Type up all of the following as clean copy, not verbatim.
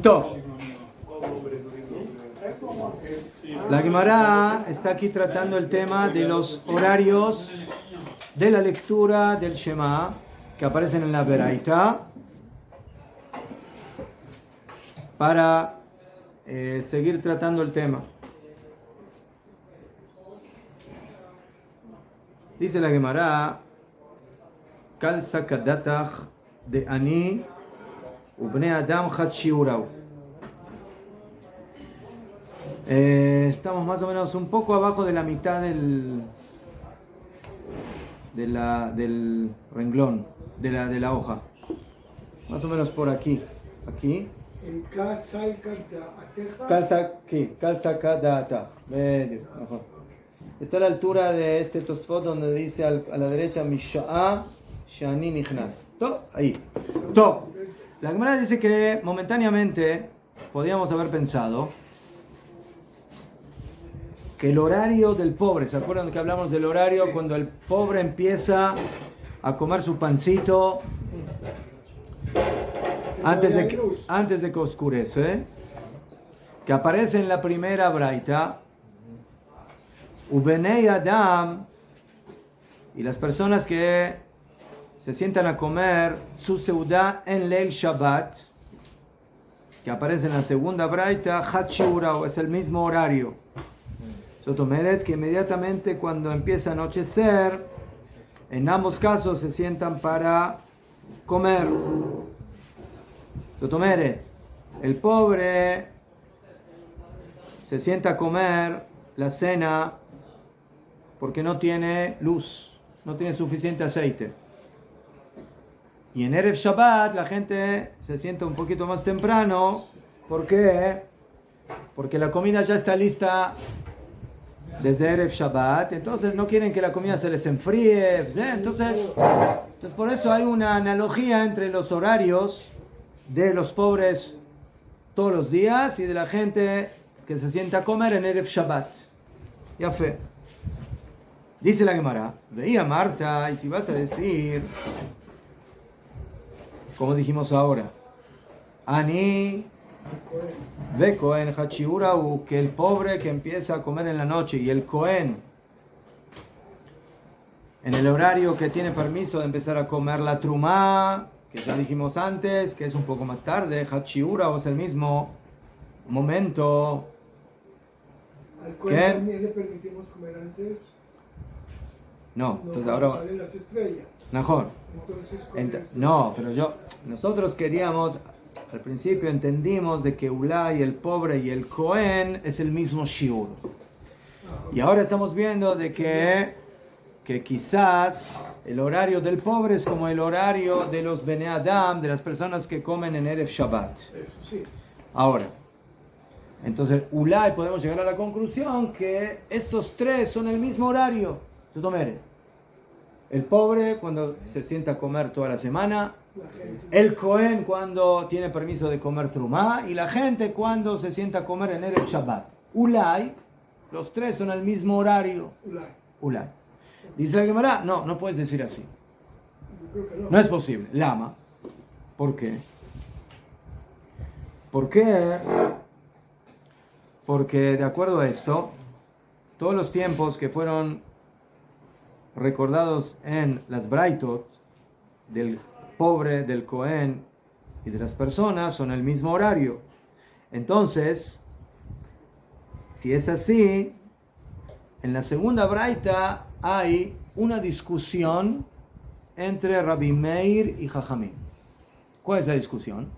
Top. La Gemara está aquí tratando el tema de los horarios de la lectura del Shema que aparecen en la Beraita para seguir tratando el tema. Dice la Gemara: Kal sakadatach de ani ubnei adam chat shiurau. Estamos más o menos un poco abajo de la mitad del renglón, de la hoja. Más o menos por aquí. Aquí. Está a la altura de este Tosfot donde dice a la derecha Misha'a Shani Nichnas. Ahí. La Gemara dice que momentáneamente podíamos haber pensado que el horario del pobre, ¿se acuerdan que hablamos del horario cuando el pobre empieza a comer su pancito antes de que oscurece? Que aparece en la primera braita, Ubenei Adam, y las personas que se sientan a comer su seudá en Leil Shabbat, que aparece en la segunda braita, Chat Shiurau, es el mismo horario. Sotomeret, que inmediatamente cuando empieza a anochecer, en ambos casos se sientan para comer. Sotomeret, el pobre se sienta a comer la cena porque no tiene luz, no tiene suficiente aceite. Y en Erev Shabbat la gente se sienta un poquito más temprano. ¿Por qué? Porque la comida ya está lista desde Erev Shabbat, entonces no quieren que la comida se les enfríe, entonces por eso hay una analogía entre los horarios de los pobres todos los días y de la gente que se sienta a comer en Erev Shabbat. Ya fe. Dice la Gemara, veía Marta, y si vas a decir, como dijimos ahora, Ani ve Cohen Hachiurau, que el pobre que empieza a comer en la noche y el Cohen en el horario que tiene permiso de empezar a comer la trumá, que ya dijimos antes, que es un poco más tarde, Hachiurau es el mismo momento. ¿Al Cohen también le permitimos comer antes? No, entonces ahora salen las estrellas. Mejor. Entonces, nosotros queríamos, al principio entendimos de que Ulay, el pobre, y el Cohen es el mismo shiur. Y ahora estamos viendo de que quizás el horario del pobre es como el horario de los Bnei Adam, de las personas que comen en Erev Shabbat. Eso sí. Ahora, entonces Ulay podemos llegar a la conclusión que estos tres son el mismo horario. El pobre cuando se sienta a comer toda la semana, el Cohen cuando tiene permiso de comer trumá, y la gente cuando se sienta a comer en Erev Shabbat. Ulay, los tres son el mismo horario. Ulay. Dice la Gemara, no puedes decir así. No es posible. Lama. ¿Por qué? ¿Por qué? Porque de acuerdo a esto, todos los tiempos que fueron recordados en las Braitot del pobre, del Cohen y de las personas son el mismo horario. Entonces, si es así, en la segunda Braita hay una discusión entre Rabbi Meir y Jajamim. ¿Cuál es la discusión?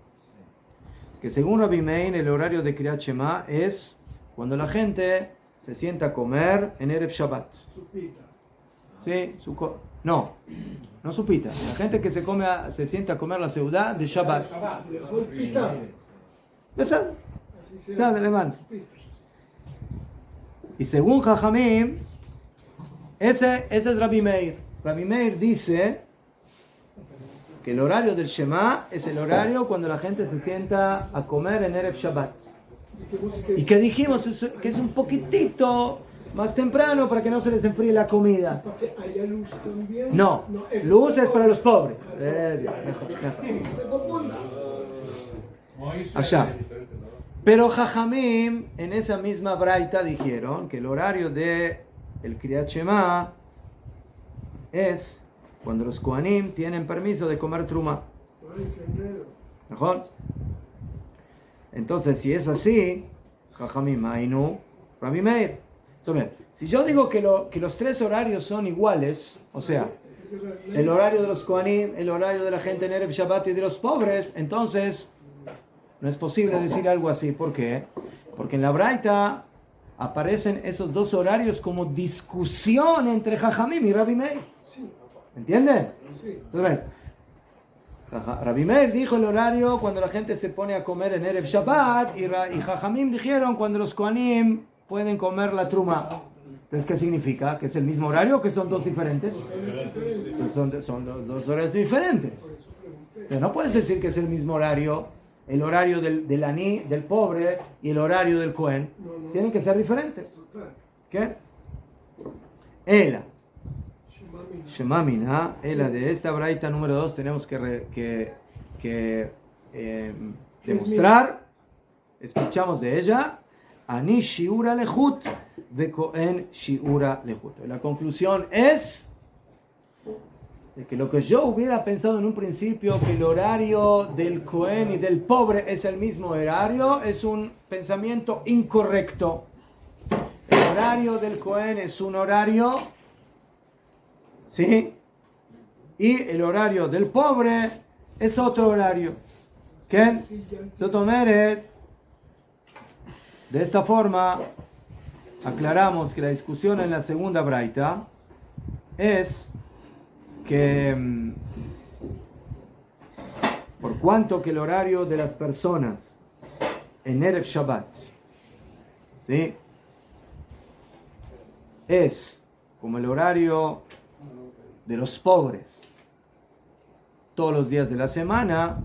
Que según Rabbi Meir el horario de Kriyat Shema es cuando la gente se sienta a comer en Erev Shabbat. Sí, no supita. La gente que se sienta a comer la seudá de Shabbat. Y según Jajamim, ese es Rabbi Meir. Rabbi Meir dice que el horario del Shema es el horario cuando la gente se sienta a comer en Erev Shabbat. Y que dijimos que es un poquitito más temprano para que no se les enfríe la comida. ¿Para que haya luz también? No, eso luz es para los pobres. Allá. Pero Jajamim en esa misma braita dijeron que el horario de el Kriyat Shema es cuando los Kohanim tienen permiso de comer truma. ¿Mejor? Entonces, si es así, Jajamim, Ainu, Rabbi Meir. Entonces, si yo digo que los tres horarios son iguales, o sea, el horario de los Kohanim, el horario de la gente en Erev Shabbat y de los pobres, entonces no es posible decir algo así. ¿Por qué? Porque en la Braita aparecen esos dos horarios como discusión entre Jajamim y Rabbi Meir. ¿Entienden? Entonces, Rabbi Meir dijo el horario cuando la gente se pone a comer en Erev Shabbat y Jajamim dijeron cuando los Kohanim pueden comer la truma. Entonces, ¿qué significa? ¿Que es el mismo horario o que son dos diferentes? Son dos horarios diferentes. Pero no puedes decir que es el mismo horario, el horario del aní, del pobre, y el horario del Cohen. Tienen que ser diferentes. ¿Qué? Ela. Shemamina, Ela, de esta braita número 2 tenemos que demostrar, escuchamos de ella, Ani Shiura Lehut de Cohen Shiura Lehut. La conclusión es de que lo que yo hubiera pensado en un principio, que el horario del Cohen y del pobre es el mismo horario, es un pensamiento incorrecto. El horario del Cohen es un horario, ¿sí? Y el horario del pobre es otro horario. ¿Qué? De esta forma, aclaramos que la discusión en la segunda braita es que por cuanto que el horario de las personas en Erev Shabbat, ¿sí?, es como el horario de los pobres todos los días de la semana,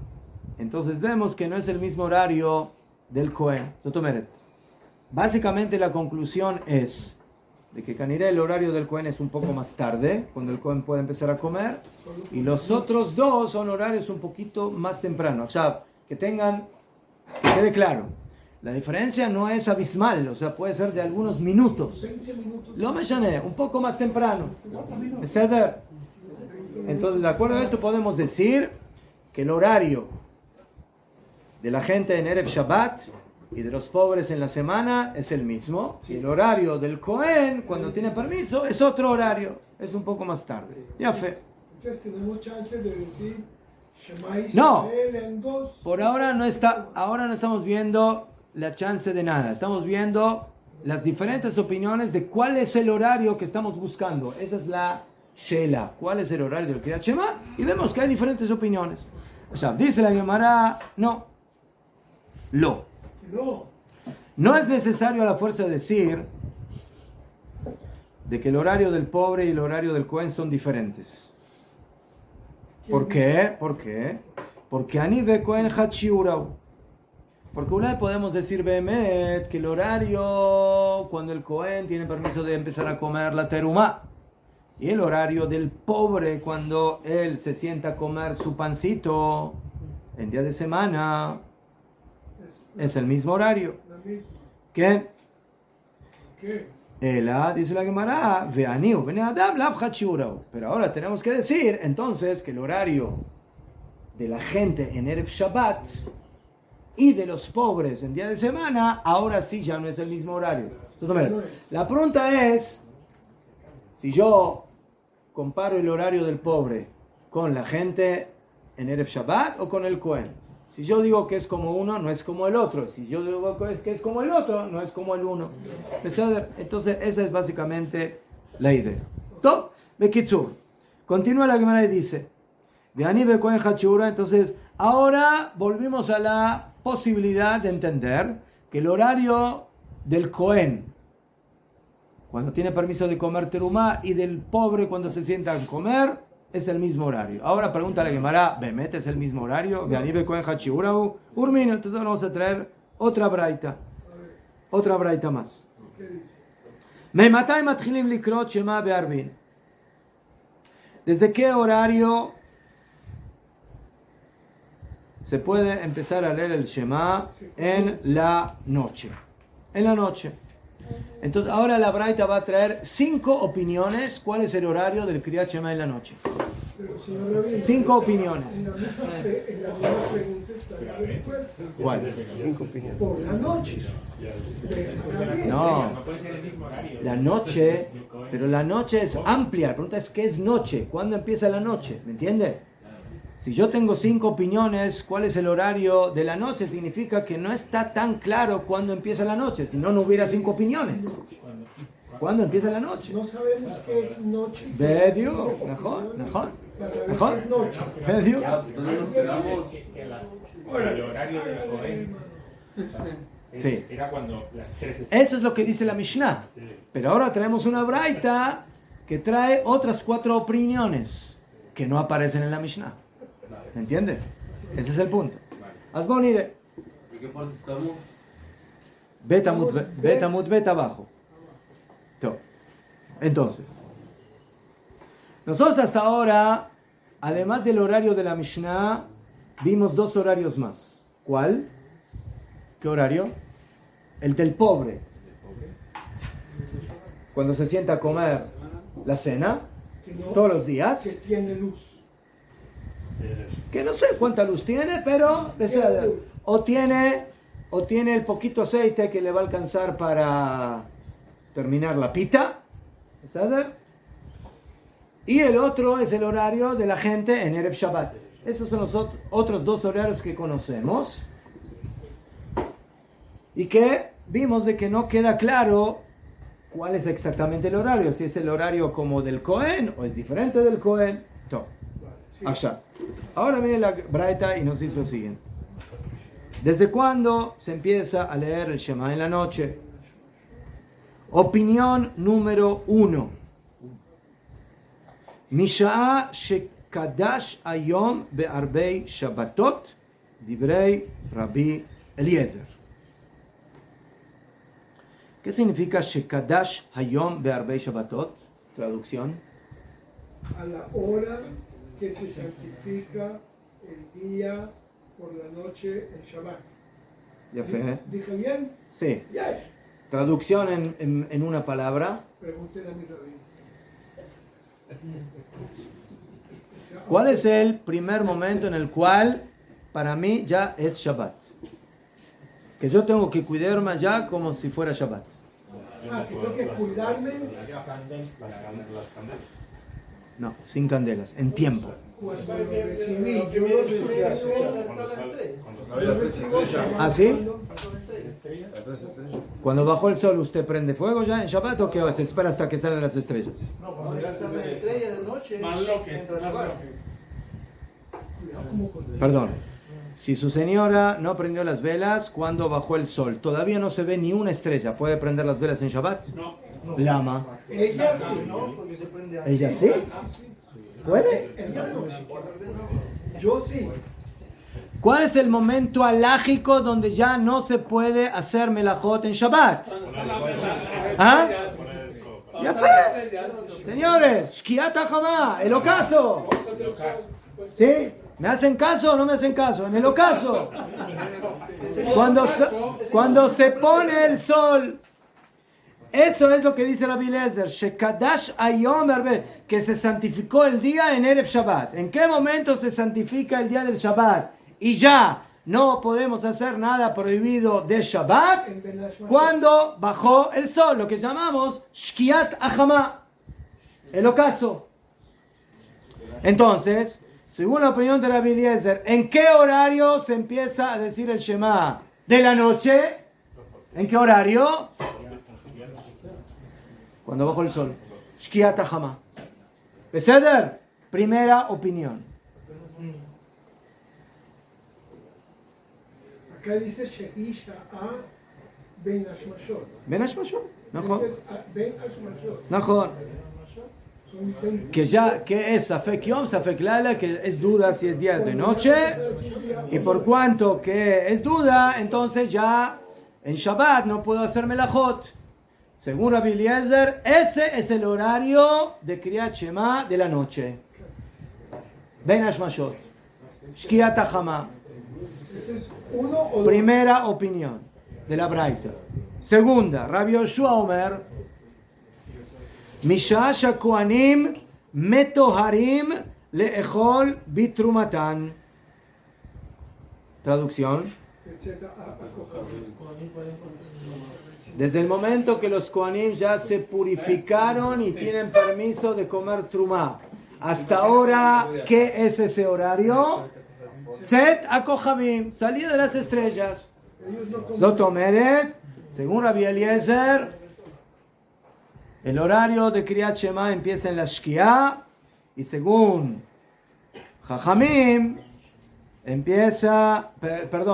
entonces vemos que no es el mismo horario del Cohen. Básicamente la conclusión es de que Caniré el horario del Cohen es un poco más tarde, cuando el Cohen puede empezar a comer, y los otros dos son horarios un poquito más temprano. O sea, que quede claro, la diferencia no es abismal, o sea, puede ser de algunos minutos. Lo me llané, un poco más temprano. Entonces, de acuerdo a esto, podemos decir que el horario de la gente en Erev Shabbat y de los pobres en la semana es el mismo. Y el horario del Cohen, cuando tiene permiso, es otro horario. Es un poco más tarde. Ya fe. Entonces tenemos chance de decir Shema Israel No. en dos. Por ahora no estamos viendo la chance de nada. Estamos viendo las diferentes opiniones de cuál es el horario que estamos buscando. Esa es la Shela. ¿Cuál es el horario del Kriyat Shema? Y vemos que hay diferentes opiniones. O sea, dice la Gemara, no. No es necesario a la fuerza decir de que el horario del pobre y el horario del Cohen son diferentes. ¿Por qué? Porque Ani ve Cohen Hachiurau. Porque una vez podemos decir Behemet que el horario cuando el Cohen tiene permiso de empezar a comer la terumá y el horario del pobre cuando él se sienta a comer su pancito en día de semana es el mismo horario. ¿Qué? Ela, dice la Gemara, veaniu, bene Adam, lav hachiurau. Pero ahora tenemos que decir entonces que el horario de la gente en Erev Shabbat y de los pobres en día de semana, ahora sí ya no es el mismo horario. Entonces, la pregunta es, si yo comparo el horario del pobre con la gente en Erev Shabbat o con el Cohen. Si yo digo que es como uno, no es como el otro. Si yo digo que es como el otro, no es como el uno. Entonces, esa es básicamente la idea. Top, Bekitsur. Continúa la Gemara y dice, de Ani Cohen Hachura. Entonces, ahora volvimos a la posibilidad de entender que el horario del Cohen, cuando tiene permiso de comer terumá, y del pobre cuando se sienta a comer, es el mismo horario. Ahora pregunta la Gemara, ¿Bemet es el mismo horario? Urmino, entonces vamos a traer otra braita más. ממתי מתחילים לקרוא שמע בערבין? ¿Desde qué horario se puede empezar a leer el Shema? En la noche. En la noche. Entonces ahora la Braita va a traer 5 opiniones. ¿Cuál es el horario del Kriyat Shema en la noche? Pero, señor Rabin, 5 opiniones. En la misma pregunta está la respuesta. ¿Cuál? Por la noche. No. La noche, pero la noche es amplia. La pregunta es ¿qué es noche? ¿Cuándo empieza la noche? ¿Me entiende? Si yo tengo 5 opiniones, ¿cuál es el horario de la noche? Significa que no está tan claro cuándo empieza la noche. Si no, no hubiera 5 opiniones. ¿Cuándo empieza la noche? No sabemos qué es noche. Bedio, mejor. Mejor. Es noche. Bedio. Entonces nos quedamos el horario del Cohen. Sí. Era cuando las 3 Eso es lo que dice la Mishnah. Pero ahora traemos una braita que trae otras 4 opiniones que no aparecen en la Mishnah. ¿Me entiendes? Ese es el punto. Asbonire. ¿En qué parte estamos? Bet abajo. Entonces, nosotros hasta ahora, además del horario de la Mishnah, vimos 2 horarios más. ¿Cuál? ¿Qué horario? El del pobre. Cuando se sienta a comer la cena, todos los días. Que tiene luz. Que no sé cuánta luz tiene, pero o tiene el poquito aceite que le va a alcanzar para terminar la pita. ¿Sabes? Y el otro es el horario de la gente en Erev Shabbat. Esos son los otros 2 horarios que conocemos. Y que vimos de que no queda claro cuál es exactamente el horario. Si es el horario como del Cohen o es diferente del Cohen. Allá. Ahora viene la Braita y nos dice lo siguiente. ¿Desde cuándo se empieza a leer el Shema en la noche? Opinión número 1. Misha'a shekadash ayom be'arbei Shabbatot dibrei Rabbi Eliezer. ¿Qué significa shekadash hayom be'arbei Shabbatot? Traducción. A la hora que se santifica el día por la noche en Shabbat. ¿Ya fue? ¿Dije bien? Sí. Ya es. Traducción en una palabra. Pregúntele a mi rabino. ¿Cuál es el primer momento en el cual para mí ya es Shabbat? Que yo tengo que cuidarme ya como si fuera Shabbat. Que tengo que cuidarme No, sin candelas, en tiempo. cuando lo recibí. Yo lo recibo Shabbat. ¿Ah, sí? Cuando bajó el sol, ¿usted prende fuego ya en Shabbat o qué? ¿Se espera hasta que salen las estrellas? No, cuando ya está la estrella de noche. Mientras va. Perdón. Si su señora no prendió las velas cuando bajó el sol, todavía no se ve ni una estrella. ¿Puede prender las velas en Shabbat? No. Lama. Ella sí. No, porque se prende antes. ¿Ella sí? ¿Puede? Yo sí. ¿Cuál es el momento alágico donde ya no se puede hacer melajot en Shabbat? ¿Ah? Ya fue. Señores, Shkiat HaChamah, el ocaso. ¿Sí? ¿Me hacen caso o no me hacen caso? En el ocaso. Cuando se pone el sol. Eso es lo que dice Rabbi Eliezer. Shekadash ayom arbe, que se santificó el día en Erev Shabbat. ¿En qué momento se santifica el día del Shabbat? Y ya no podemos hacer nada prohibido de Shabbat cuando bajó el sol, lo que llamamos Shkiat HaChamah, el ocaso. Entonces, según la opinión de Rabbi Eliezer, ¿en qué horario se empieza a decir el Shema? ¿De la noche? ¿En qué horario? Cuando bajó el sol. Shkiat HaChamah. ¿Beseder? Primera opinión. Acá dice Shehisha a Ben Hashmashot. Ben Hashmashot. Najón. Ben Hashmashot. Najón. Que es Safek Yom, Safek Laila, que es duda si es día de noche. Y por cuanto que es duda, entonces ya en Shabbat no puedo hacer melajot. Según Rabbi Eliezer, ese es el horario de Kriyat Shema de la noche. Ben Hashmashot. Shkiat HaChamah. Ese es uno o dos. Primera opinión de la Braita. Segunda, Rabbi Yoshua Omer, Mishah Shakohanim Metoharim Le'echol Bitrumatan. Traducción. Desde el momento que los Kohanim ya se purificaron y tienen permiso de comer trumá, hasta ahora, ¿qué es ese horario? Tzet HaKochavim, salida de las estrellas. Zot Omeret, según Rabbi Eliezer, el horario de Kriyat Shema empieza en la Shkia, y según Jajamim,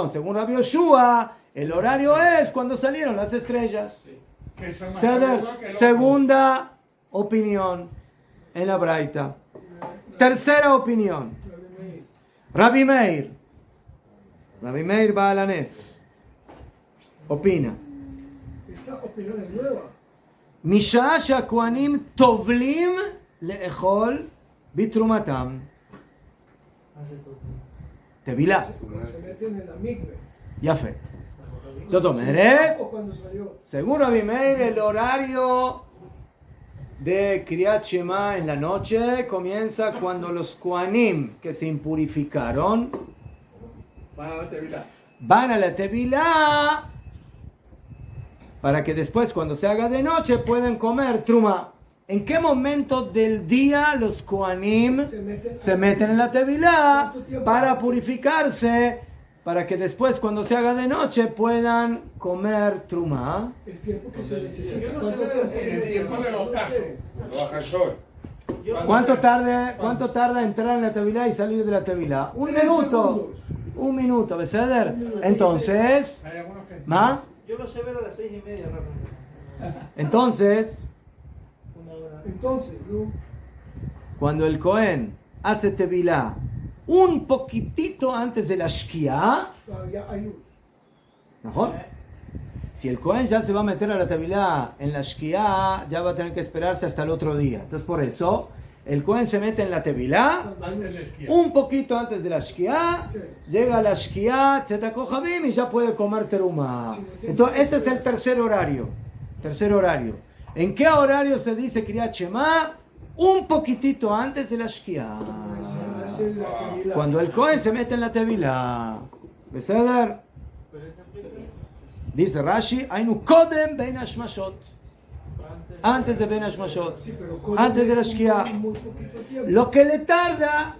según Rabbi Yoshua, el horario es cuando salieron las estrellas. Segunda opinión en la Braita. Tercera opinión. Rabbi Meir Baal HaNes opina. Esta opinión es nueva. Mishah shehakohanim tovlim le'echol bitrumatam. Tevilá. Se meten en la migbe. Yafé. Zot Omeret, O cuando salió. según Rabbi Meir, el horario de Kriyat Shema en la noche comienza cuando los Kohanim que se impurificaron van a la Tevilá para que después, cuando se haga de noche, puedan comer truma. ¿En qué momento del día los Kohanim se meten en la Tevilá para purificarse, para que después, cuando se haga de noche, puedan comer truma? El tiempo que se necesita. El tiempo del ocaso. ¿Cuánto tarda entrar en la Tevilá y salir de la Tevilá? Un minuto. Un minuto, ¿beseder? Entonces, Hay algunos que... ¿ma? Yo lo sé ver a las 6:30, Entonces, Entonces, ¿no? cuando el Cohen hace Tevilá un poquitito antes de la Shkia, Ya hay luz. ¿mejor? Si el Cohen ya se va a meter a la Tevilá en la Shkia, ya va a tener que esperarse hasta el otro día. Entonces, por eso, el Cohen se mete en la Tevilá Antes de esquiar. un poquito antes de la Shkia, llega a la Shkia, Tzet HaKochavim, y ya puede comer teruma. Entonces, este es el tercer horario. ¿En qué horario se dice Kriyat Shema? Un poquitito antes de la Shkia. Se hace la tevilá. Cuando el Cohen se mete en la Tevilá. ¿Beseder? Dice Rashi, Ainu Kodem Ben Hashmashot. Antes de Ben Hashmashot. Sí, pero con Antes de la Shkia. muy poquito tiempo. Lo que le tarda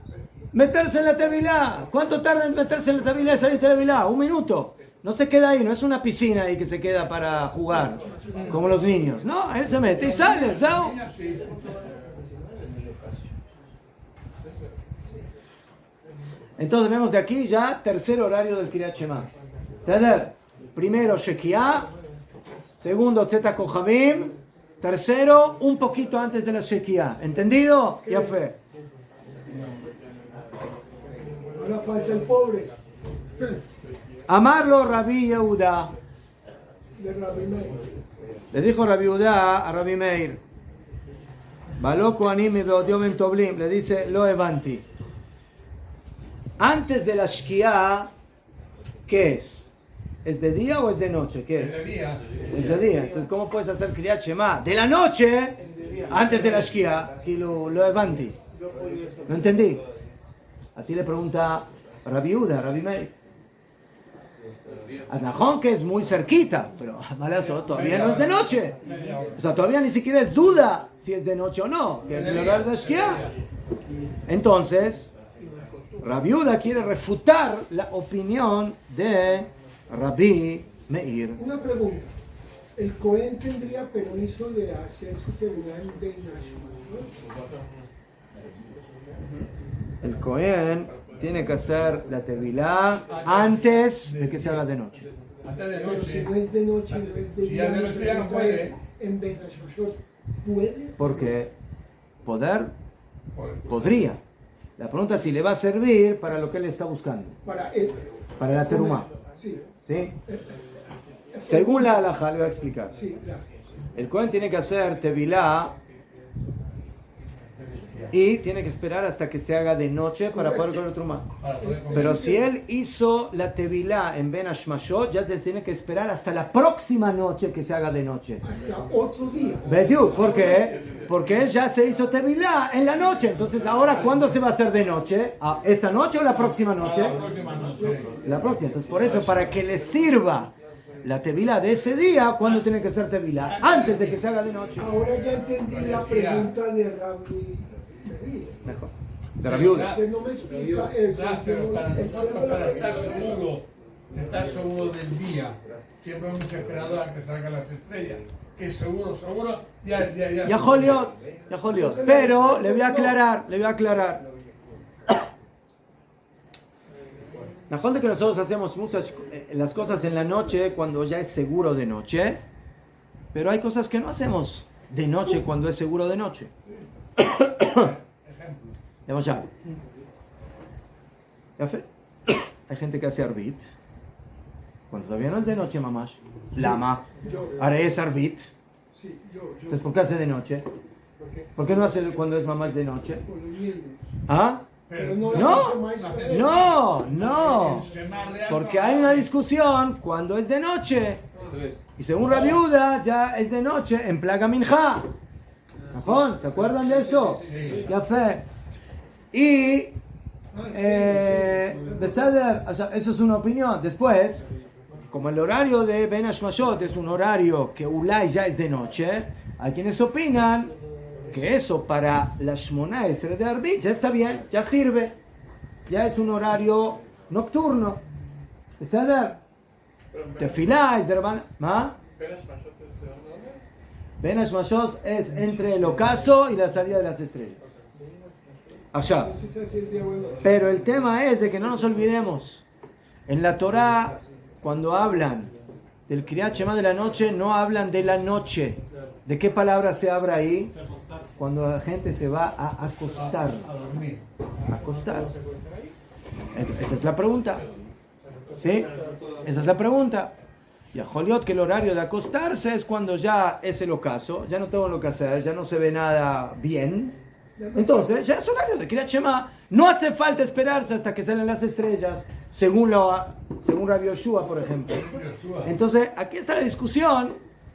meterse en la Tevilá. ¿Cuánto tarda en meterse en la Tevilá y salir de la Tevilá? Un minuto. No se queda ahí, no es una piscina ahí que se queda para jugar, como los niños. No, él se mete y sale, ¿sabes? Entonces vemos de aquí ya tercer horario del Kriyat Shema. ¿Seder? Primero Shekiah, segundo Tzet HaKochavim, tercero un poquito antes de la Shekiah. ¿Entendido? Ya fue. Ahora falta el pobre Amarlo Rabbi Yehuda. de Rabbi Meir. Le dijo Rabbi Yehuda a Rabbi Meir, Baló Kohanim y Beodiom Toblim, le dice, lo evanti. Antes de la Shkia, ¿qué es? ¿Es de día o es de noche? ¿Qué es? Ese día. Es de día. Entonces, ¿cómo puedes hacer Kriyat Shema? De la noche, antes de la Shkia, y lo evanti. No entendí. Así le pregunta Rabbi Yehuda, Rabbi Meir. Aznajón que es muy cerquita, pero malazo, todavía no es de noche. O sea, todavía ni siquiera es duda si es de noche o no, que es el horario de Shkia. Entonces, Rabbi Yehuda quiere refutar la opinión de Rabbi Meir. Una pregunta. ¿El Cohen tendría permiso de hacer su tevilá en Ben Hashmashot? El Cohen tiene que hacer la tevilá antes de que se haga de noche. Antes de Pero si noche. no es de noche, no es de Si día, es de mi noche ya no pregunta puede. es, en Ben Hashmashot, ¿puede? Porque podría. La pregunta es si le va a servir para lo que él está buscando. Para él. Para la terumá. Sí. ¿Sí? Según la halajá, le voy a explicar. Sí, gracias. el Cohen tiene que hacer tevilá y tiene que esperar hasta que se haga de noche para poder comer trumá. Pero si él hizo la tevilá en Ben Hashmashot, ya se tiene que esperar hasta la próxima noche que se haga de noche. Hasta otro día. ¿Por qué? Porque él ya se hizo tevilá en la noche. Entonces, ahora, ¿cuándo se va a hacer de noche? ¿Esa noche o la próxima noche? La próxima. Entonces, por eso, para que le sirva la tevilá de ese día, ¿cuándo tiene que ser tevilá? Antes de que se haga de noche. Ahora ya entendí la pregunta de Rabbi Meir. Mejor. De Rabbi Yehuda. Usted no me explica eso. Pero para nosotros, para estar seguro del día, siempre hemos esperado a que salgan las estrellas. Que seguro, Ya jolió. Pero le voy a aclarar. Mejor de que nosotros hacemos muchas las cosas en la noche cuando ya es seguro de noche, pero hay cosas que no hacemos de noche cuando es seguro de noche. Vamos ya. Hay gente que hace arbit cuando todavía no es de noche, mamá. Lama. Ahora es arbit. Entonces, ¿por qué hace de noche? ¿Por qué no hace cuando es mamá de noche? ¿Ah? No. Porque hay una discusión cuando es de noche. Y según Rabbi Yehuda, ya es de noche en plaga minja. ¿Se acuerdan de eso? Ya fe. Y eso es una opinión. Después, como el horario de Ben Hashmashot es un horario que Ulay ya es de noche, hay quienes opinan que eso para la Shmona Esrei de Arbit ya está bien, ya sirve, ya es un horario nocturno. Tefilá es de Rabban. Ben Hashmashot es entre el ocaso y la salida de las estrellas. Allá. Pero el tema es de que no nos olvidemos. En la Torá, cuando hablan del Kriyat Shema de la noche, no hablan de la noche. ¿De qué palabra se habla ahí? Cuando la gente se va a acostar. Acostar. Esa es la pregunta. ¿Sí? Esa es la pregunta. Y a Joliot que el horario de acostarse es cuando ya es el ocaso, ya no tengo lo que hacer, ya no se ve nada bien. Entonces, ya es horario de Kriyat Shema. No hace falta esperarse hasta que salen las estrellas, según Rabbi Yoshua, por ejemplo. Entonces, aquí está la discusión.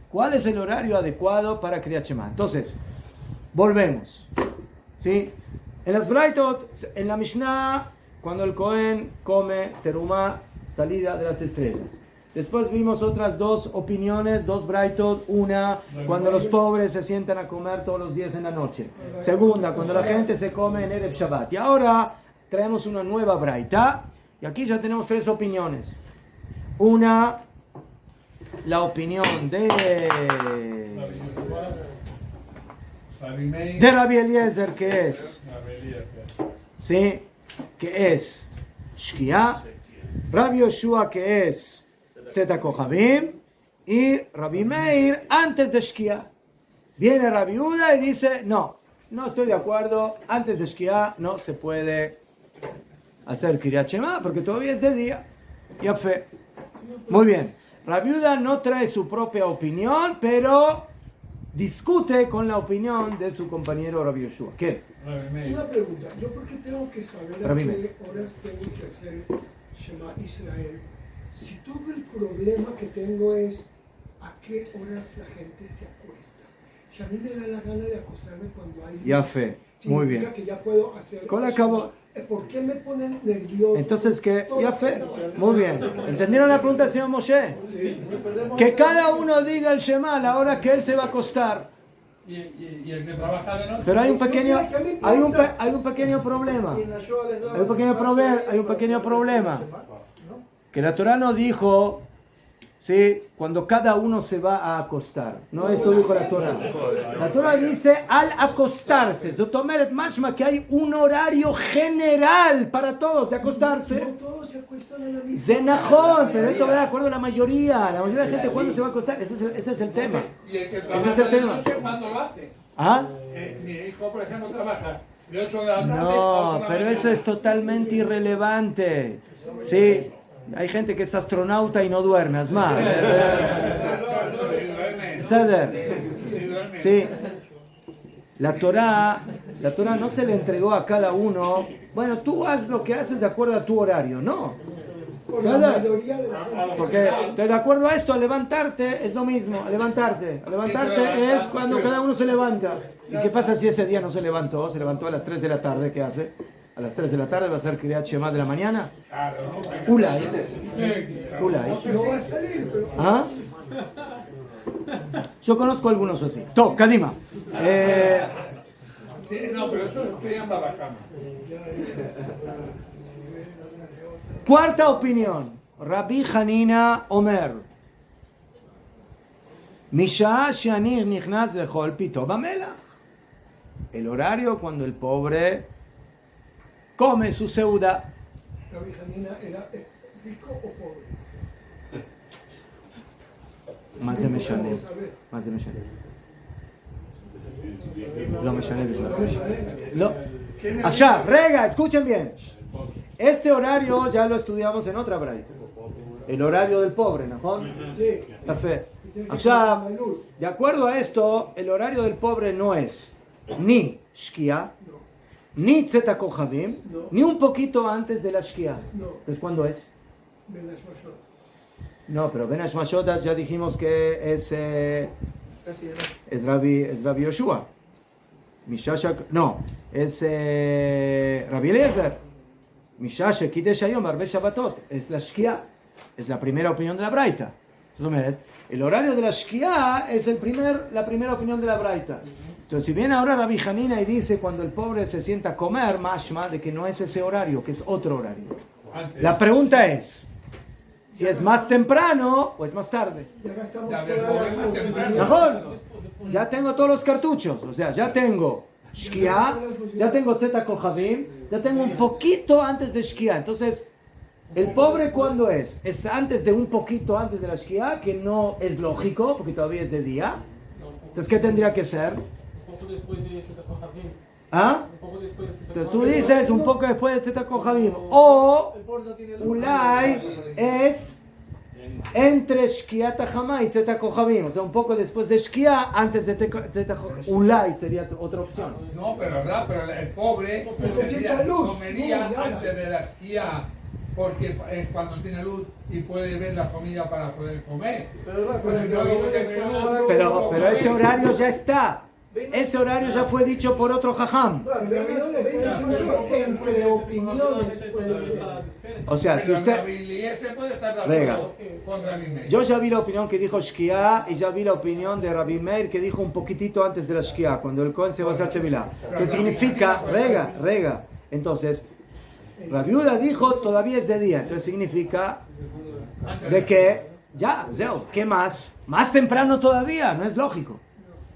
¿Cuál es el horario adecuado para Kriyat Shema? Entonces, volvemos. ¿Sí? En las Braitot, en la Mishnah, cuando el Cohen come terumá, salida de las estrellas. Después vimos otras dos opiniones, dos Braitot. Una, cuando los pobres se sientan a comer todos los días en la noche. Segunda, cuando la gente se come en Erev Shabbat. Y ahora traemos una nueva Braita. Y aquí ya tenemos tres opiniones. Una, la opinión de Rabbi Eliezer, que es, ¿sí? Que es Shkia. Rabbi Yoshua, que es Zeta Kohabim, y Rabbi Meir antes de Shkia. Viene Rabbi Yehuda y dice, no estoy de acuerdo, antes de Shkia no se puede hacer Kriyat Shema porque todavía es de día. Ya fe. Muy bien. Rabbi Yehuda no trae su propia opinión, pero discute con la opinión de su compañero Rabbi Yoshua. ¿Qué? Una pregunta, ¿yo por qué tengo que saber a qué horas tengo que hacer Shema Israel? Si todo el problema que tengo es a qué horas la gente se acuesta. Si a mí me da la gana de acostarme cuando hay... Ya fe, muy bien. Que ya puedo hacer... ¿Por qué me ponen nervioso? Entonces que, ya fe, muy bien. ¿Entendieron la pregunta del señor Moshe? Que cada uno diga el Shema a la hora que él se va a acostar. Y el que trabaja de noche. Pero hay un pequeño problema. Hay un pequeño problema. Que la Torah no dijo, ¿sí? Cuando cada uno se va a acostar. No, eso dijo la Torah. La Torah dice al acostarse. Zotomeret mashma, que hay un horario general para todos de acostarse. No todos se acuestan a la misma. Zenajón, pero esto va de acuerdo a la mayoría. La mayoría de la gente, ¿cuándo se va a acostar? Ese es el tema. Ese es el tema. ¿Cuándo lo hace? ¿Ah? Mi hijo, por ejemplo, trabaja de 8 de la tarde. No, pero eso es totalmente irrelevante. Sí. Hay gente que es astronauta y no duerme, Asma. Sí. La Torá no se le entregó a cada uno. Bueno, tú haz lo que haces de acuerdo a tu horario. No. Por la mayoría de la gente. Porque de acuerdo a esto, a levantarte es lo mismo. A levantarte es cuando cada uno se levanta. ¿Y qué pasa si ese día no se levantó? Se levantó a las 3 de la tarde. ¿Qué hace? A las 3 de la tarde va a ser Kriyat Shema de la mañana. Ulay. No va a salir, pero... ¿Ah? Yo conozco algunos así. Top, Kadima. Sí, no, pero eso estudian para la cama. Cuarta opinión. Rabbi Hanina Omer. Misha Shanir Nichnas Lechol Pito Bamela. El horario cuando el pobre come su seuda. Rabbi Hanina era rico o pobre. Más de Meshaner. Más de Meshaner. Lo Meshaner. Allá, rega, escuchen bien. Este horario ya lo estudiamos en otra braita. El horario del pobre, ¿no? Sí. Perfecto. Allá, de acuerdo a esto, el horario del pobre no es ni Shkia, ni Tzeta Kochavim, ni un poquito antes de la Shkia. Entonces, ¿cuándo es? No, pero Ben Hashmashot ya dijimos que es Rabbi Yoshua. Mishashak, no, es Rabbi Eliezer. Mishashak Kidesh Hayom Arbe Shabbatot. Es la Shkia. Es la primera opinión de la Braita. El horario de la Shkia es la primera opinión de la Braita. Entonces, si viene ahora Rabbi Hanina y dice cuando el pobre se sienta a comer, mashma, de que no es ese horario, que es otro horario. La pregunta es, si es más temprano o es más tarde. Mejor. Ya tengo todos los cartuchos. O sea, ya tengo Shkia, ya tengo Tzeta Kochavim, ya tengo un poquito antes de Shkia. Entonces, ¿el pobre cuándo es? Es antes de un poquito antes de la Shkia, que no es lógico, porque todavía es de día. Entonces, ¿qué tendría que ser? Un poco después de Tzeta Kochavim. ¿Ah? Un poco después de Tzeta Entonces tú dices un poco después de Tzeta Kochavim. O Ulay es entre Shkia Tahama y Tzeta Kochavim. O sea, un poco después de Shkia, antes de Tzeta Kochavim. Ulay sería otra opción. No, pero el pobre comería antes de la esquía, porque es cuando tiene luz y puede ver la comida para poder comer. Pero ese horario ya está. Ese horario ya fue dicho por otro jajam. Entre opiniones. O sea, si usted... Venga. Yo ya vi la opinión que dijo Shkia y ya vi la opinión de Rabbi Meir que dijo un poquitito antes de la Shkia, cuando el Cohen se va a hacer tevilá. ¿Qué significa? Rega. Entonces, Rabbi Uda dijo todavía es de día. Entonces significa de que ya, Zeo, ¿qué más? Más temprano todavía, no es lógico.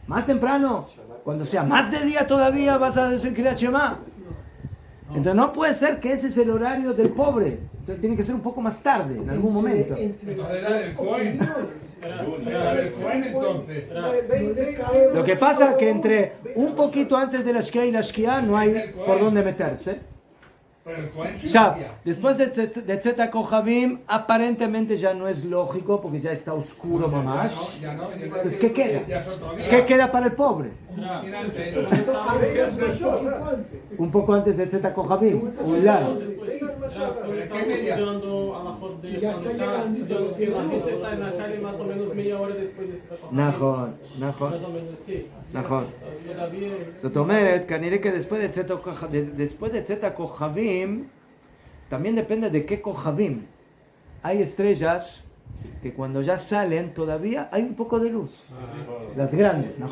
Más temprano, cuando sea más de día todavía vas a decir Kriyat Shema. Entonces no puede ser que ese es el horario del pobre. Entonces tiene que ser un poco más tarde, en algún momento. Era del Cohen. Era del Cohen entonces. Lo que pasa es que entre un poquito antes de la Shkia y la Shkia no hay por dónde meterse. Ya, después de Tzeta Kochavim, aparentemente ya no es lógico porque ya está oscuro mamás. Entonces, ¿qué queda? ¿Qué queda para el pobre? Un poco antes de Tzeta Kochavim, un lado. Ya está llegando. La gente está en la calle más o menos media hora después de Tzeta Kochavim. Más o menos, sí. זאת אומרת, כנראה que después de Tzeta Kochavim, también depende de qué Kochavim. Hay estrellas que cuando ya salen todavía hay un poco de luz. Las grandes, ¿no?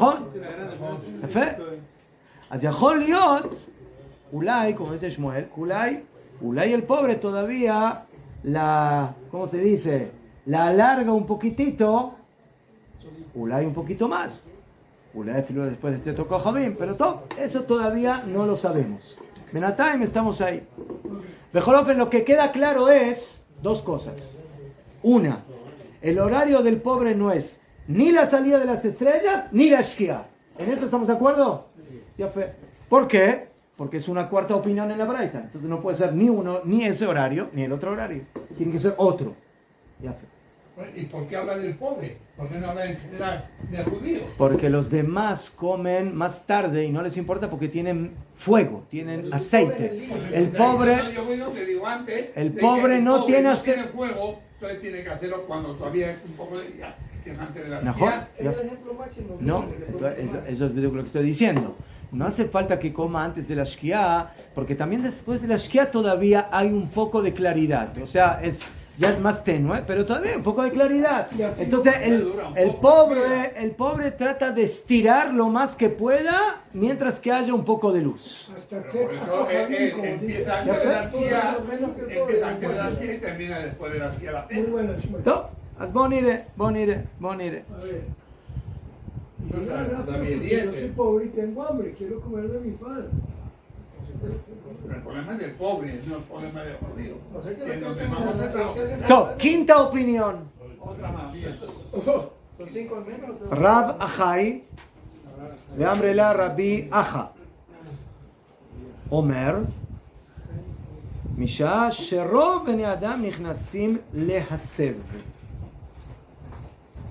אז יכול להיות, אולי, como dice Shmuel, אולי el pobre todavía ¿cómo se dice? La alarga un poquitito, אולי un poquito más. Después de Tzeta Kochavim, pero todo eso todavía no lo sabemos. Benatayim estamos ahí. Bejolofen, lo que queda claro es dos cosas. Una, el horario del pobre no es ni la salida de las estrellas ni la Shkia. ¿En eso estamos de acuerdo? Ya fue. ¿Por qué? Porque es una cuarta opinión en la Braita. Entonces no puede ser ni ese horario ni el otro horario. Tiene que ser otro. Ya fue. ¿Y por qué habla del pobre? ¿Por qué no habla en general del judío? Porque los demás comen más tarde y no les importa porque tienen fuego, tienen aceite. El pobre no tiene aceite. fuego, entonces tiene que hacerlo cuando todavía es un poco de día, que es antes de la ¿Mejor? Es el ejemplo máximo. No, eso es lo que estoy diciendo. No hace falta que coma antes de la Shkia, porque también después de la Shkia todavía hay un poco de claridad. O sea, ya es más tenue, pero todavía hay un poco de claridad. Entonces el pobre trata de estirar lo más que pueda mientras que haya un poco de luz. Hasta Por eso empieza antes de la Shkia, empieza antes de la Shkia y termina después de la Shkia la Muy cena. bueno, Shmuel. ¿No? Haz bonire. A ver. Yo soy pobre y tengo hambre, quiero comer de mi pan. El problema es del pobre, no el problema del judío. O sea que En lo los que demás hacen- No, quinta opinión. otra más bien. Son 5 al menos. Rav Achai, ואמר רבי אחא, אומר, משעה שרוב בני אדם נכנסים להסב.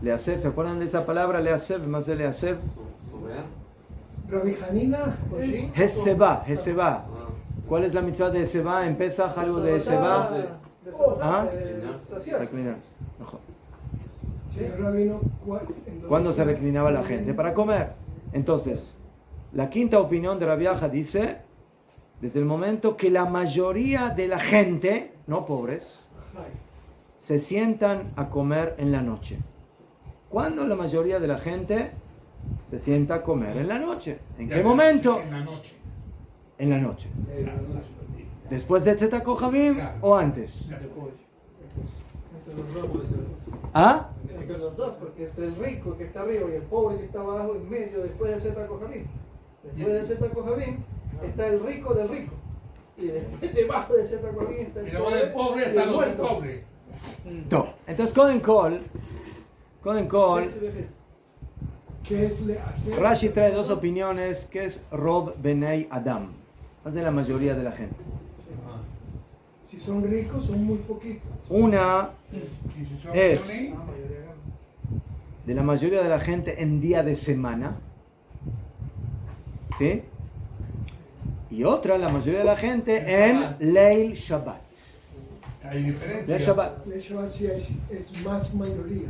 להסב, ¿se acuerdan de esa palabra? להסב, ¿más de להסב? Rabbi Hanina es Heseba. ¿Cuál es la mitzvah de Heseba? ¿En Pesach algo de Heseba? ¿Ah? Reclinar. Mejor. señor rabino. ¿Cuándo se reclinaba la gente? Para comer. Entonces, la quinta opinión de Rabbi Aja dice, desde el momento que la mayoría de la gente, no pobres, se sientan a comer en la noche. ¿Cuándo la mayoría de la gente se sienta a comer en la noche? ¿En qué momento? En la noche. En la noche. ¿Después de Tzeta Kohabim o antes? ¿Ah? Entre los dos, porque entre el rico que está arriba y el pobre que está abajo, en medio, después de Zeta Kohabim. Después de Zeta Kohabim está el rico del rico. Y después debajo de Zeta Kohabim está el Y luego del pobre están los del pobre. Entonces, Koden Kol, ¿Qué es le hacer? Rashi trae dos opiniones, que es Rob Benei Adam, más de la mayoría de la gente. Si son ricos, son muy poquitos. Una Y si son es jóvenes, de la mayoría de la gente en día de semana, ¿sí? Y otra, la mayoría de la gente en Leil Shabbat. hay diferencia. Leil Shabbat. El Shabbat sí es más mayoría.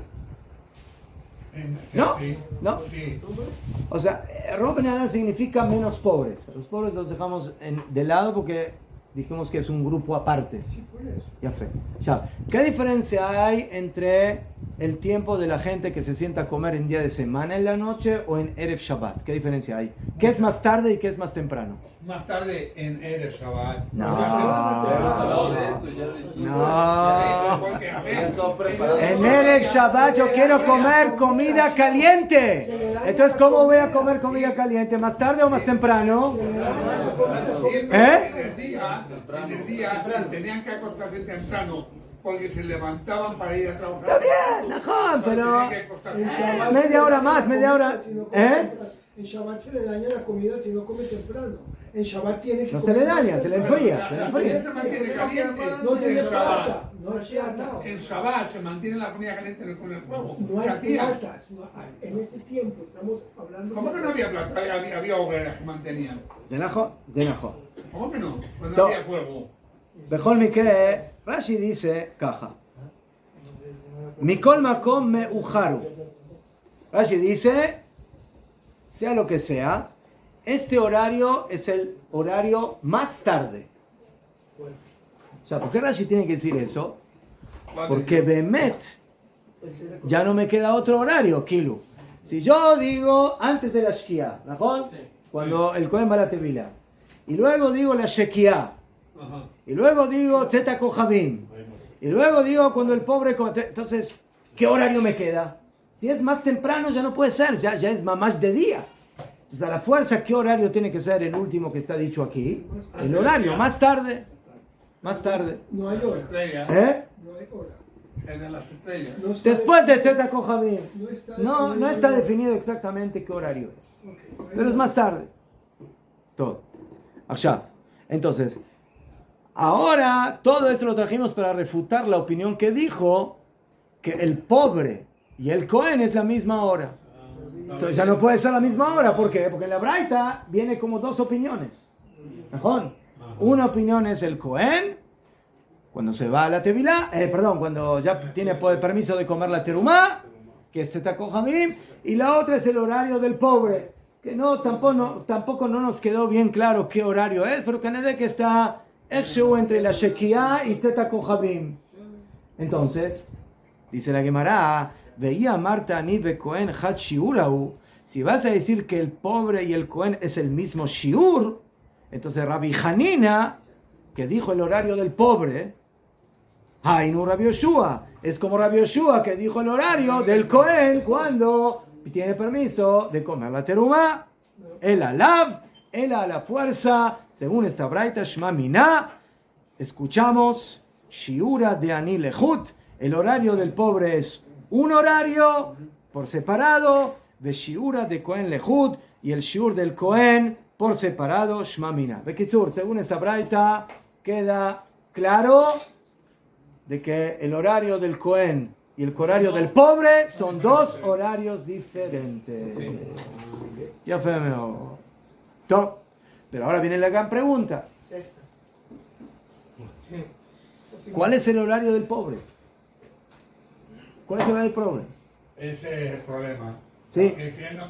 No, Sí. no. Sí. O sea, Rob Benei Adam significa menos pobres. Los pobres los dejamos de lado porque dijimos que es un grupo aparte. Sí, por eso. Ya fe. Ya. ¿Qué diferencia hay entre el tiempo de la gente que se sienta a comer en día de semana en la noche o en Erev Shabbat? ¿Qué diferencia hay? ¿Qué es más tarde y qué es más temprano? Más tarde en Erev Shabbat. No. Porque, a ver, En Erev Shabbat yo quiero comer comida caliente. Entonces, ¿cómo voy a comer comida caliente? ¿Más tarde o más temprano? En el día tenían que acostarse temprano porque se levantaban para ir a trabajar. Está bien, Najón, pero Tenían que acostarse. media hora más, media hora. En Shabbat se le daña la comida si no come temprano. En Shabbat tiene que No se le daña, se le enfría. La comida se mantiene caliente. No tiene En Shabbat. plata. No hay plata. En Shabbat se mantiene la comida caliente con el fuego. No ¿Qué hay hacían? platas. En ese tiempo estamos hablando. ¿Cómo que no había plata? Había hogueras que mantenían. Zenajo. ¿Cómo que no? Pues no To- había fuego. Bechol Mikre, Rashi dice caja. Mikol Makom Meucharu. Rashi dice, sea lo que sea, este horario es el horario más tarde. O sea, ¿por qué Rashi tiene que decir eso? Porque Bemet ya no me queda otro horario, Kilo. Si yo digo antes de la Shkia, ¿no? Cuando el Kohen va a la Tevila, y luego digo la Shekia, Ajá. y luego digo Tzeta Kohabim, y luego digo cuando el pobre... Entonces, ¿qué horario me queda? Si es más temprano ya no puede ser, ya es más de día. Entonces, a la fuerza, ¿qué horario tiene que ser el último que está dicho aquí? El horario, más tarde. Más tarde. No hay hora. Estrella. ¿Eh? No hay hora. Es de las estrellas. No está Después de definido. Tzeta Kohabim. No está definido exactamente qué horario es. Ok. Pero es más tarde. Todo. Allá. Entonces, ahora todo esto lo trajimos para refutar la opinión que dijo que el pobre y el Cohen es la misma hora. Entonces ya no puede ser la misma hora. ¿Por qué? Porque en la Braita viene como dos opiniones. ¿Najón? Una opinión es el Cohen, cuando se va a la Tevilá, cuando ya tiene permiso de comer la terumá, que es Tzedakah Kochavim, y la otra es el horario del pobre, que tampoco no nos quedó bien claro qué horario es, pero que está entre la Shekiah y Tzedakah Kochavim. Entonces, dice la Gemara, veía Marta ni ve Cohen hat shiurau. Si vas a decir que el pobre y el Cohen es el mismo shiur, entonces Rabbi Hanina, que dijo el horario del pobre, no Rabbi Yoshua, es como Rabbi Yoshua que dijo el horario del Cohen cuando tiene permiso de comer la terumá. El alav, el a la fuerza, según esta braita Shma Miná, escuchamos shiura de ani lehut. El horario del pobre es un horario por separado, de shiura de Cohen lehut, y el shiur del Cohen por separado, Shma Miná. Bekitur, según esta braita queda claro de que el horario del Cohen y el horario del pobre son dos horarios diferentes. Ya fue mejor. Pero ahora viene la gran pregunta. ¿Cuál es el horario del pobre? ¿Cuál es el horario del pobre? Ese es el problema. ¿Sí?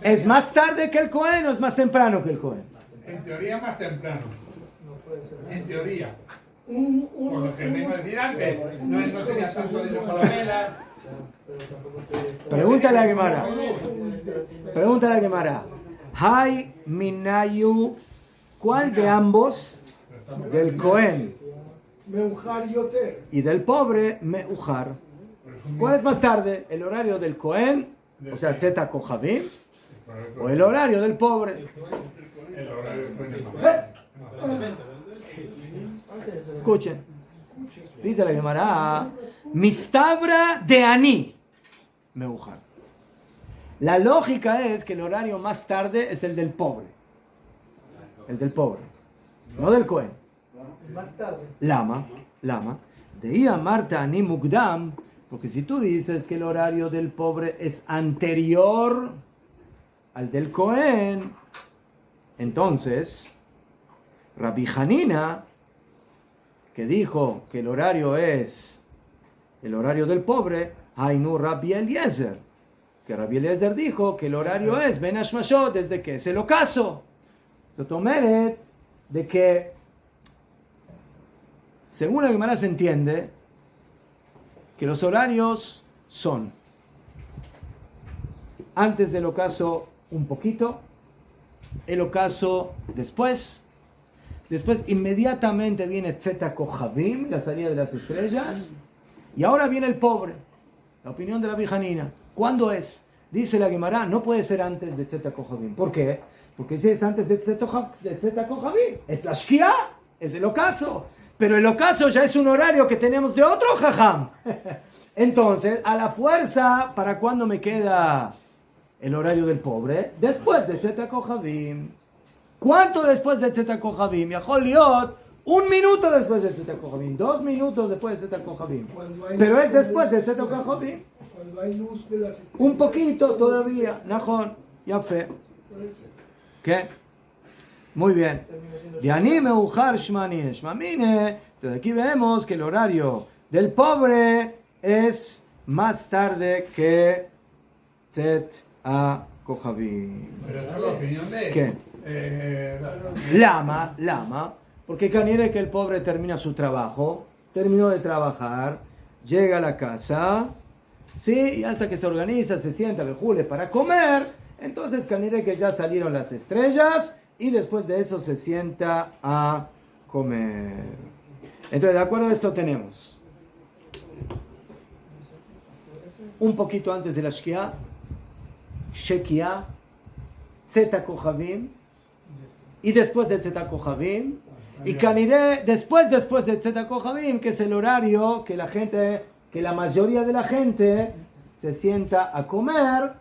¿Es más tarde que el Cohen o es más temprano que el Cohen? En teoría más temprano. En teoría. Por lo que vengo a decir antes, no sería tanto de los caramelas. Pregúntale a Gemara. Pregúntale a Gemara. Hay Minayu, ¿cuál de ambos? Del Cohen Meujar yoter. y del pobre, Meujar. ¿Cuál es más tarde? ¿El horario del Cohen, o sea, Tzedakah Kochavim, o el horario del pobre? El horario del pobre. Escuchen. Dice la Gemara, Mistabra de Ani, Meujar. La lógica es que el horario más tarde es el del pobre. El del pobre. No del Cohen. Más tarde. Lama. Deía Marta Ani Mukdam, porque si tú dices que el horario del pobre es anterior al del Cohen, entonces Rabbi Hanina, que dijo que el horario es el horario del pobre, Hainu Rabbi Eliezer, que Rabbi Eliezer dijo que el horario es Ben Hashmashot, desde que es el ocaso. Zotomeret, de que según la Gemara se entiende que los horarios son antes del ocaso un poquito, el ocaso después inmediatamente viene Tzedakah Kochavim, la salida de las estrellas, y ahora viene el pobre. La opinión de la Rabbi Hanina. ¿Cuándo es? Dice la Gemara, no puede ser antes de Tzedakah Kochavim. ¿Por qué? Porque si es antes de Tzedakah Kochavim, es la Shkia, es el ocaso. Pero el ocaso ya es un horario que tenemos de otro jajam. Entonces, a la fuerza, ¿para cuándo me queda el horario del pobre? Después de Tzedakah Kochavim. ¿Cuánto después de Tzedakah Kochavim? Yaholiot, 1 minuto después de Tzedakah Kochavim, 2 minutos después de Tzedakah Kochavim. Pero es después de Tzedakah Kochavim. Cuando hay luz de las estrellas. Un poquito todavía. Najón, ya fe. ¿Qué? Muy bien. De anime ujar shmani shmamine. Entonces aquí vemos que el horario del pobre es más tarde que Tzedakah Kochavim. Pero esa es la opinión de... ¿Qué? Lama, porque canire que el pobre termina su trabajo, terminó de trabajar, llega a la casa, ¿sí? Y hasta que se organiza, se sienta, vejule para comer, entonces canire que ya salieron las estrellas y después de eso se sienta a comer. Entonces, de acuerdo a esto tenemos un poquito antes de la Shkia, Shekia, Tzedakah Kochavim, y después de Tzedakah Kochavim, y Kaniré después de Tzedakah Kochavim, que es el horario que la mayoría de la gente se sienta a comer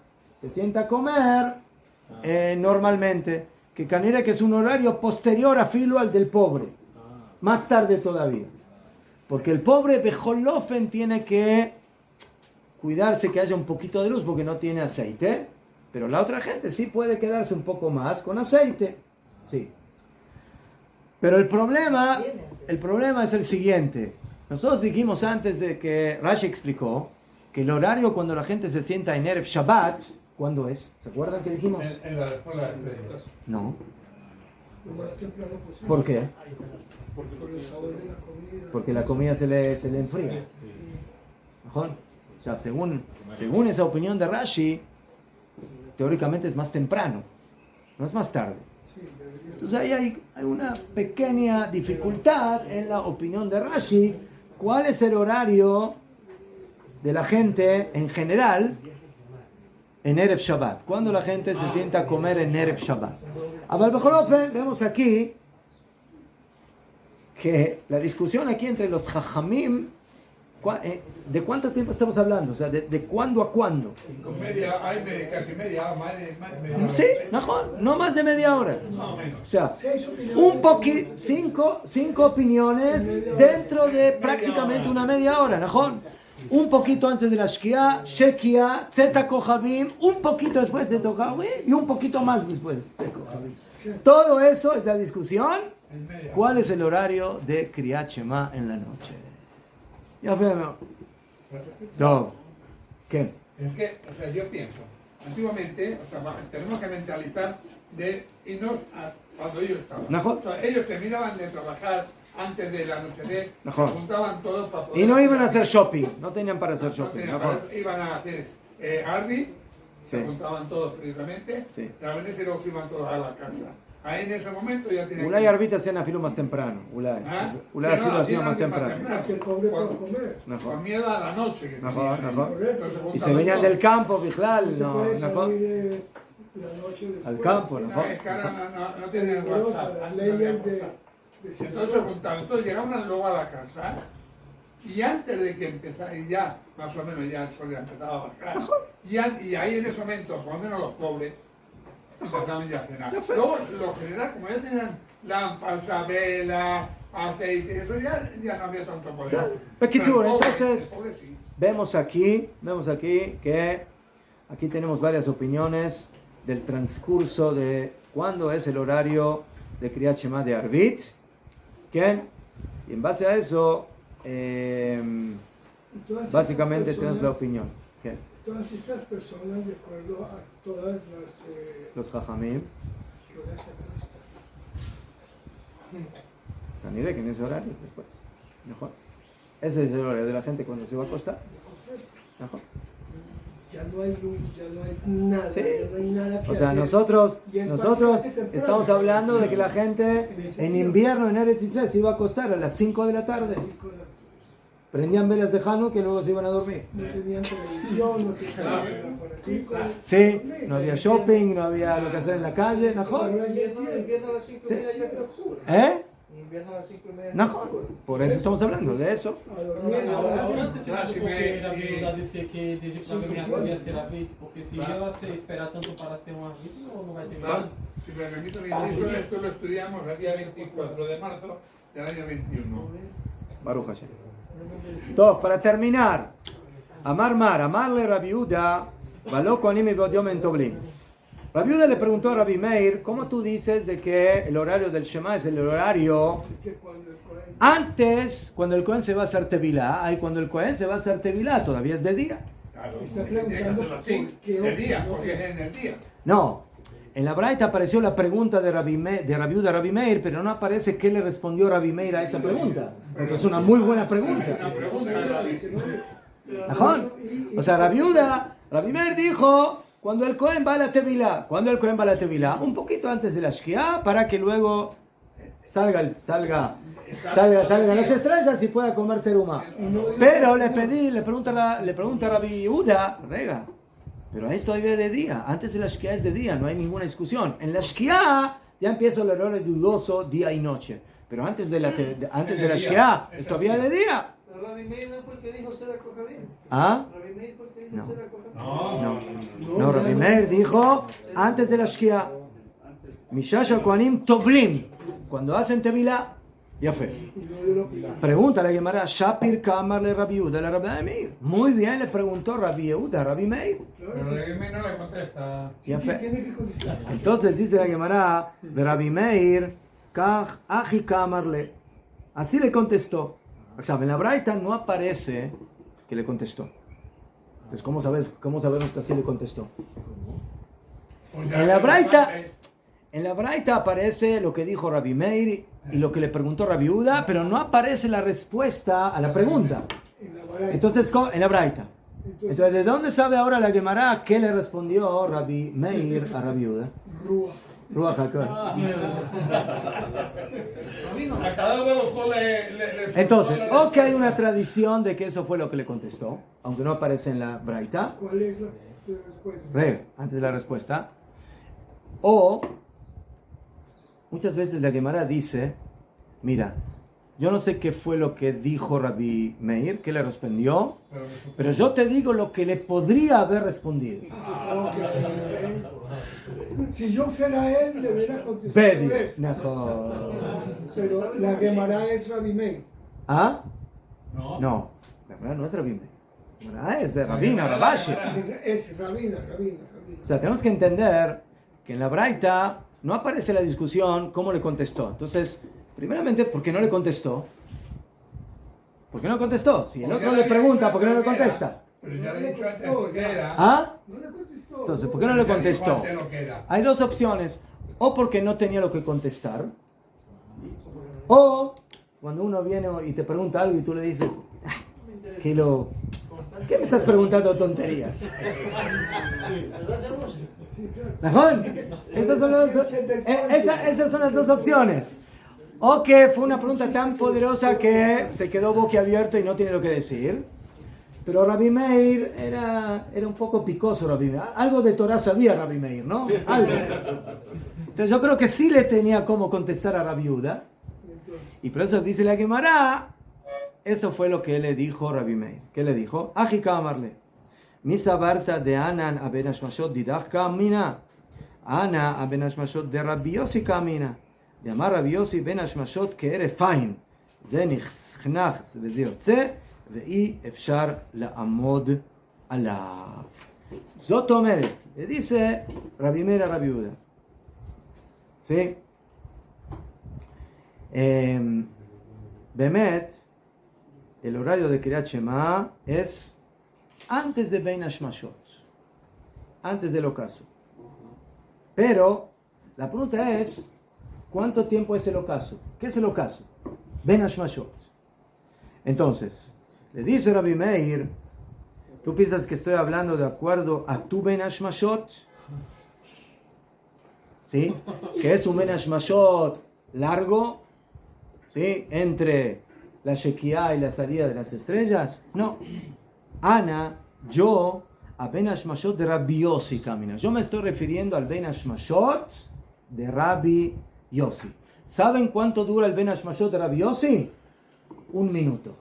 normalmente, que Kaniré que es un horario posterior a filo al del pobre, más tarde todavía, porque el pobre Bejolofen tiene que cuidarse que haya un poquito de luz porque no tiene aceite, pero la otra gente sí puede quedarse un poco más con aceite. Sí. Pero el problema es el siguiente. Nosotros dijimos antes de que Rashi explicó que el horario cuando la gente se sienta en Erev Shabbat, ¿cuándo es? ¿Se acuerdan que dijimos? En la escuela de créditos. No. Lo más temprano posible. ¿Por qué? Por el sabor de la comida. Porque la comida se le enfría. ¿Mejor? O sea, según esa opinión de Rashi, teóricamente es más temprano, no es más tarde. Entonces ahí hay una pequeña dificultad en la opinión de Rashi. ¿Cuál es el horario de la gente en general en Erev Shabbat? ¿Cuándo la gente se sienta a comer en Erev Shabbat? A Balbejorofen vemos aquí que la discusión aquí entre los Jajamim, ¿de cuánto tiempo estamos hablando? O sea, ¿de cuándo a cuándo? Casi media hora. Sí, no más de media hora. O sea, cinco opiniones dentro de prácticamente una media hora, ¿no? Un poquito antes de la Shkia, Shekia, Zeta Kohavim, un poquito después de Kohavim y un poquito más después de Kohavim. Todo eso es la discusión. ¿Cuál es el horario de Kriyat Shema en la noche? Ya vemos. No. ¿Qué? Es que, o sea, yo pienso, antiguamente, o sea, tenemos que mentalizar de irnos a cuando ellos estaban. O sea, ellos terminaban de trabajar antes del anochecer, se juntaban todos para poder... Y no iban a hacer shopping, no tenían para hacer shopping. Iban a hacer Arby, se juntaban todos precisamente, la vez y luego se iban todos a la casa. Ahí en ese momento ya tenían... Ulay Arbita hacían a filo más temprano. Ulay filo hacían más temprano. Que el pobre pueda comer. Con miedo a la noche. Y se venían del campo, Bijlal. No. Al campo, ¿no? Es que ahora no tienen WhatsApp. Entonces se juntaban, entonces llegaban luego a la casa y antes de que empezara, y ya más o menos ya el sol ya empezaba a bajar, y ahí en ese momento, por lo menos los pobres, empezaban ya a cenar. Luego, lo general, como ya tenían lámparas, vela, aceite, eso ya no había tanto poder. Entonces, vemos aquí que aquí tenemos varias opiniones del transcurso de cuándo es el horario de Kriyat Shema de Arvit. ¿Quién? Y en base a eso, básicamente tenemos la opinión. ¿Qué? Todas estas personas, de acuerdo a todas las... los Jajamim. Tanire, que en ese horario después. Mejor. Ese es el horario de la gente cuando se va a acostar. Mejor. Ya no hay luz, ya no hay nada, sí. Ya no hay nada que o sea, hacer. nosotros estamos hablando de que la gente en invierno en Eretz Israel se iba a acostar a las 5 de la tarde. Prendían velas de Hanukkah que luego se iban a dormir. No tenían televisión, no tenían sí, no había shopping, no había lo que hacer en la calle. ¿Mejor? Invierno a las 5 y media ya está oscuro. Invierno a las 5 y media. No, por eso estamos hablando de eso. Ahora se siente porque la viuda decía que desde que las podía ser Arvit, porque si ella se espera tanto para hacer un Arvit, no va a terminar. Si me permito mi inciso, esto lo estudiamos el día 24 de marzo del año 21. Baruch Hashem. Todo, para terminar, amarle Rabbi Uda, Baló Kohanim y Yom Tovlim. Rabbi Uda le preguntó a Rabbi Meir, ¿cómo tú dices de que el horario del Shema es el horario antes, cuando el Kohen se va a hacer Tevilá? Cuando el Kohen se va a hacer Tevilá, todavía es de día. Claro, está preguntando de día, porque es en el día. No, en la Braita apareció la pregunta de Rabbi Uda a Rabbi Meir, pero no aparece qué le respondió Rabbi Meir a esa pregunta, porque es una muy buena pregunta. O sea, Rabbi Meir dijo, cuando el Kohen va a la Tevilá, un poquito antes de la Shkia, para que luego salgan las estrellas y pueda comer teruma. Pero le pregunta a Rabbi Uda, rega, pero ahí todavía de día, antes de la Shkia es de día, no hay ninguna discusión. En la Shkia ya empieza el horario dudoso día y noche, pero antes de la Shkia es todavía de día. Rabbi Meir no fue el que dijo Sera Kohavim. Rabbi Meir fue el que dijo Sera Kohavim. No, Rabbi Meir dijo antes de la Shkia. Mishash Kohanim Tovlim. Cuando hacen Tevilá. Ya fue. Pregunta la Gemara, Shapir Kamar le Rabbi Yehuda, la Rabbi Meir. Muy bien, le preguntó Rabbi Yehuda a Rabbi Meir. Pero Rabbi Meir no le contesta. Ya fue. Tiene que contestar. Entonces dice la Gemara, de Rabbi Meir, Kach Achi Kamar le. Así le contestó. O sea, en la Braita no aparece que le contestó. Entonces, ¿cómo sabemos que así le contestó? En la Braita aparece lo que dijo Rabbi Meir y lo que le preguntó Rabbi Yehuda, pero no aparece la respuesta a la pregunta. Entonces, en la Braita. Entonces, ¿de dónde sabe ahora la Gemara qué le respondió Rabbi Meir a Rabbi Yehuda? Ruach HaKodesh. A cada uno de los dos le Entonces, que hay una tradición de que eso fue lo que le contestó, aunque no aparece en la Braita. ¿Cuál es la respuesta? Antes de la respuesta. O muchas veces la Gemara dice, mira, yo no sé qué fue lo que dijo Rabbi Meir, qué le respondió, pero yo te digo lo que le podría haber respondido. Si yo fuera él, le hubiera contestado. Pero la Gemara es Rabbi Meir. ¿Ah? No, la Gemara no es Rabbi Meir. La Gemara es de Rabina, Rabashi. Es Rabina. O sea, tenemos que entender que en la Braita no aparece la discusión cómo le contestó. Entonces, primeramente, ¿por qué no le contestó? ¿Por qué no contestó? Si el otro le pregunta, ¿por qué no le contesta? Pero ya le he dicho antes que era. ¿Ah? No le contestó. Entonces, ¿por qué no le contestó? Hay dos opciones. O porque no tenía lo que contestar. O cuando uno viene y te pregunta algo y tú le dices, ¿qué me estás preguntando tonterías? Esas son las dos opciones. O que fue una pregunta tan poderosa que se quedó boquiabierto y no tiene lo que decir. Pero Rabbi Meir era un poco picoso. Rabbi Meir. Algo de Torah sabía Rabbi Meir, ¿no? Algo. Entonces yo creo que sí le tenía cómo contestar a Rabbi Yehuda. Y por eso dice la Gemara, eso fue lo que le dijo Rabbi Meir. ¿Qué le dijo? Ajika amarle. Misa barta de Anan aben Hashmashot didach kamina. Ana aben Hashmashot de Rabbi Yossi kamina. De amar Rabbi Yossi ben Hashmashot כערף עין. זה נחנך וזה יוצא ואי אפשר לעמוד עליו. זאת אומרת, dice Rabbi Meir a Rabbi Yehuda. ¿Sí? באמת, el horario de Kriyat Shema es antes de Bein Hashmashot, antes del ocaso. Pero la pregunta es, ¿cuánto tiempo es el ocaso? ¿Qué es el ocaso? Bein Hashmashot. Entonces, le dice Rabbi Meir, ¿tú piensas que estoy hablando de acuerdo a tu Bein Hashmashot? ¿Sí? ¿Que es un Bein Hashmashot largo? ¿Sí? Entre la Shekiah y la salida de las estrellas. No. Ana, yo, a Ben Hashmashot de Rabbi Yossi camina. Yo me estoy refiriendo al Ben Hashmashot de Rabbi Yossi. ¿Saben cuánto dura el Ben Hashmashot de Rabbi Yossi? 1 minuto.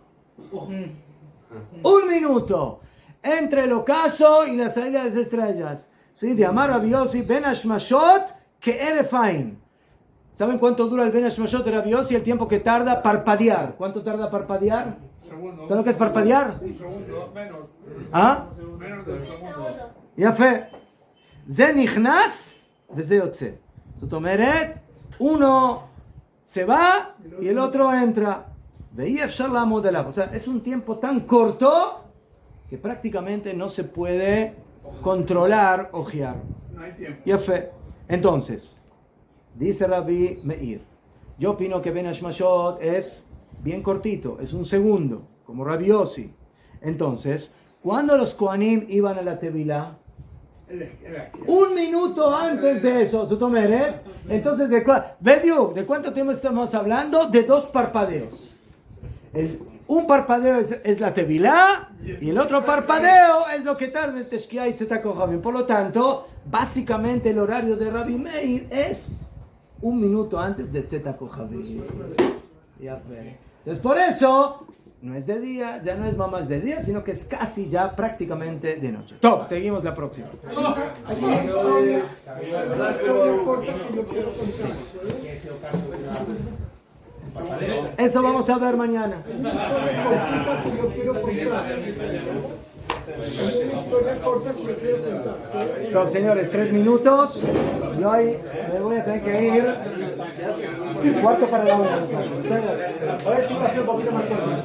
1 minuto. Entre el ocaso y la salida de las estrellas. ¿Sí? De amar Rabbi Yossi, Ben Hashmashot כערף עין. ¿Saben cuánto dura el Ben Hashmashot de Rabbi Yossi? El tiempo que tarda parpadear. ¿Cuánto tarda parpadear? ¿Saben lo que es parpadear? Un segundo, menos. ¿Ah? Menos de un segundo. יפה. זה נכנס וזה יוצא. זאת אומרת, uno se va y el otro entra. ואי אפשר לעמוד עליו. O sea, es un tiempo tan corto que prácticamente no se puede controlar, ojear. No hay tiempo. יפה. Entonces, dice Rabbi Meir, yo opino que Ben Hashmashot es bien cortito, es 1 segundo, como Rabbi Yossi. Entonces, ¿cuándo los Kohanim iban a la Tevilá? 1 minuto antes de eso, Sotomeret. Entonces, ¿de cuánto tiempo estamos hablando? De 2 parpadeos. Un parpadeo es la Tevilá y el otro parpadeo es lo que tarda en Teshkiah y Tzeta Kochavim. Por lo tanto, básicamente el horario de Rabbi Meir es 1 minuto antes de Tzeta Kochavim. Entonces, por eso, no es de día, ya no es más de día, sino que es casi ya prácticamente de noche. Top, seguimos la próxima. Hay una historia corta que no quiero contar. Eso vamos a ver mañana. Una historia cortita que yo quiero contar. Una historia corta que yo quiero contar. Entonces, señores, 3 minutos. Y hoy me voy a tener que ir 1:45. A ver si va a ser un poquito más corto.